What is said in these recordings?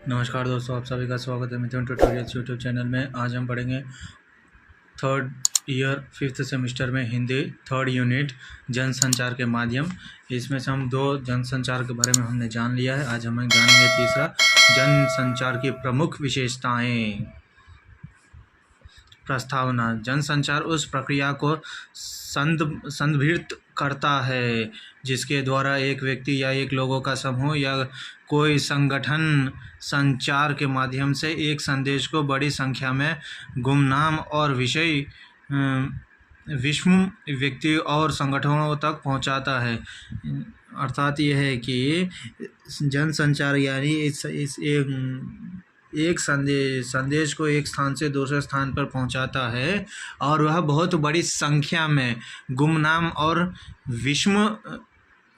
नमस्कार दोस्तों, आप सभी का स्वागत है मिथुन ट्यूटोरियल्स यूट्यूब चैनल में। आज हम पढ़ेंगे थर्ड ईयर फिफ्थ सेमेस्टर में हिंदी थर्ड यूनिट जनसंचार के माध्यम। इसमें से हम दो जनसंचार के बारे में हमने जान लिया है। आज हम जानेंगे तीसरा, जनसंचार की प्रमुख विशेषताएं। प्रस्तावना: जनसंचार उस प्रक्रिया को संदर्भित करता है जिसके द्वारा एक व्यक्ति या एक लोगों का समूह या कोई संगठन संचार के माध्यम से एक संदेश को बड़ी संख्या में गुमनाम और विश्व व्यक्ति और संगठनों तक पहुंचाता है। अर्थात यह है कि जनसंचार यानी इस एक संदेश को एक स्थान से दूसरे स्थान पर पहुंचाता है और वह बहुत बड़ी संख्या में गुमनाम और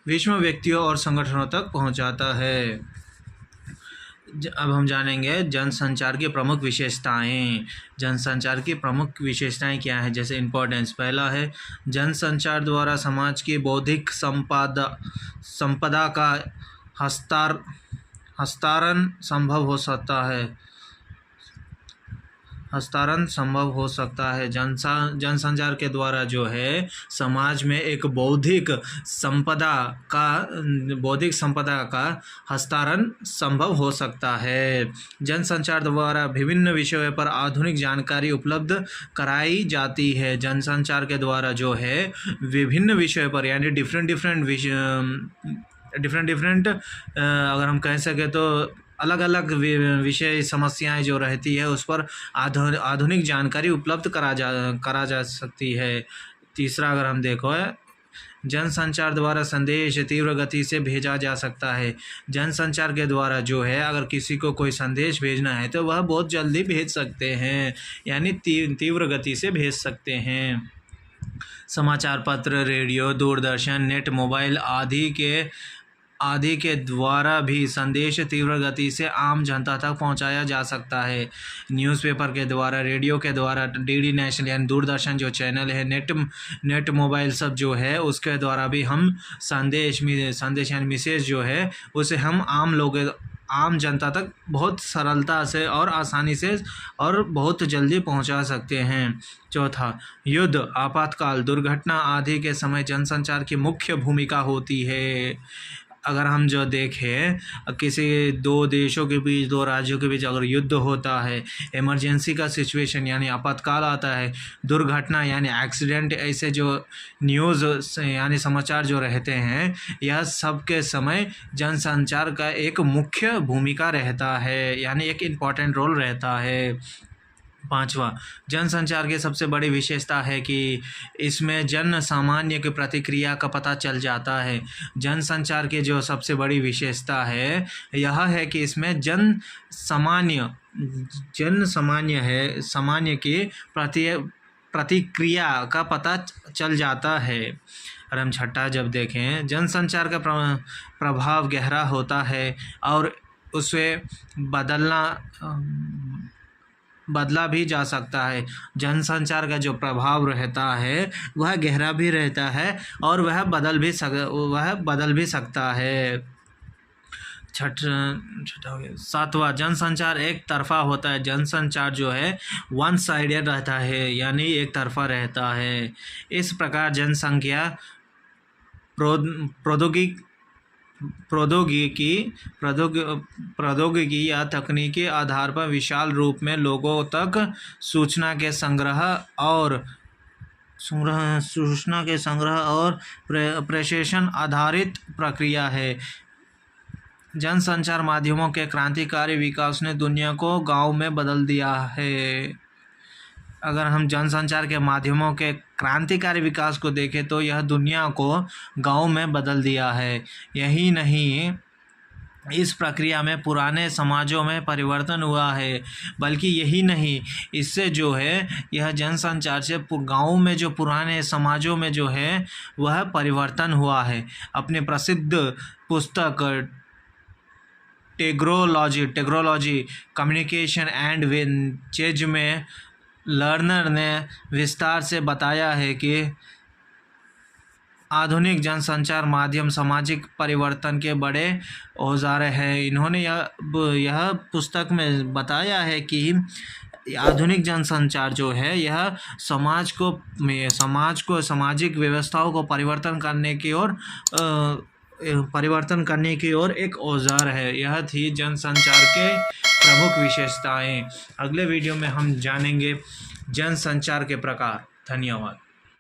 विश्व व्यक्तियों और संगठनों तक पहुंचाता है। अब हम जानेंगे जनसंचार की प्रमुख विशेषताएं। जनसंचार की प्रमुख विशेषताएं क्या है? जैसे इम्पोर्टेंस, पहला है जनसंचार द्वारा समाज की बौद्धिक संपदा का हस्तांतरण संभव हो सकता है। जनसंचार के द्वारा जो है समाज में एक बौद्धिक संपदा का हस्तांतरण संभव हो सकता है। जनसंचार द्वारा विभिन्न विषयों पर आधुनिक जानकारी उपलब्ध कराई जाती है। जनसंचार के द्वारा जो है विभिन्न विषयों पर यानी डिफरेंट अगर हम कह सकें तो अलग अलग विषय समस्याएं जो रहती है उस पर आधुनिक जानकारी उपलब्ध करा जा सकती है। तीसरा अगर हम देखो है, जनसंचार द्वारा संदेश तीव्र गति से भेजा जा सकता है। जनसंचार के द्वारा जो है अगर किसी को कोई संदेश भेजना है तो वह बहुत जल्दी भेज सकते हैं, यानी तीव्र गति से भेज सकते हैं। समाचार पत्र, रेडियो, दूरदर्शन, नेट, मोबाइल आदि के द्वारा भी संदेश तीव्र गति से आम जनता तक पहुंचाया जा सकता है। न्यूज़पेपर के द्वारा, रेडियो के द्वारा, डीडी नेशनल यानी दूरदर्शन जो चैनल है, नेट मोबाइल सब जो है उसके द्वारा भी हम संदेश यानी मैसेज जो है उसे हम आम जनता तक बहुत सरलता से और आसानी से और बहुत जल्दी पहुंचा सकते हैं। चौथा, युद्ध, आपातकाल, दुर्घटना आदि के समय जनसंचार की मुख्य भूमिका होती है। अगर हम जो देखें किसी दो देशों के बीच, दो राज्यों के बीच अगर युद्ध होता है, इमरजेंसी का सिचुएशन यानी आपातकाल आता है, दुर्घटना यानी एक्सीडेंट, ऐसे जो न्यूज़ यानी समाचार जो रहते हैं, यह सब के समय जनसंचार का एक मुख्य भूमिका रहता है, यानी एक इम्पॉर्टेंट रोल रहता है। पांचवा, जनसंचार की सबसे बड़ी विशेषता है कि इसमें जन सामान्य की प्रतिक्रिया का पता चल जाता है। जनसंचार की जो सबसे बड़ी विशेषता है यह है कि इसमें सामान्य की प्रतिक्रिया का पता चल जाता है। और हम छठा जब देखें, जनसंचार का प्रभाव गहरा होता है और उसे बदला भी जा सकता है। जनसंचार का जो प्रभाव रहता है वह गहरा भी रहता है और वह बदल भी सकता है। सातवां, जनसंचार एक तरफा होता है। जनसंचार जो है वन साइडेड रहता है, यानी एक तरफा रहता है। इस प्रकार जनसंख्या प्रौद्योगिकी या तकनीकी आधार पर विशाल रूप में लोगों तक सूचना के संग्रह और प्रेषण आधारित प्रक्रिया है। जनसंचार माध्यमों के क्रांतिकारी विकास ने दुनिया को गांव में बदल दिया है। अगर हम जनसंचार के माध्यमों के क्रांतिकारी विकास को देखें तो यह दुनिया को गांव में बदल दिया है। यही नहीं, इस प्रक्रिया में पुराने समाजों में परिवर्तन हुआ है, बल्कि यही नहीं, इससे जो है यह जनसंचार से गांव में जो पुराने समाजों में जो है वह परिवर्तन हुआ है। अपने प्रसिद्ध पुस्तक टेग्रोलॉजी कम्युनिकेशन एंड चेंज में लर्नर ने विस्तार से बताया है कि आधुनिक जनसंचार माध्यम सामाजिक परिवर्तन के बड़े औजार हैं। इन्होंने यह पुस्तक में बताया है कि आधुनिक जनसंचार जो है यह सामाजिक व्यवस्थाओं को परिवर्तन करने की ओर एक औजार है। यह थी जनसंचार के प्रमुख विशेषताएं। अगले वीडियो में हम जानेंगे जनसंचार के प्रकार। धन्यवाद।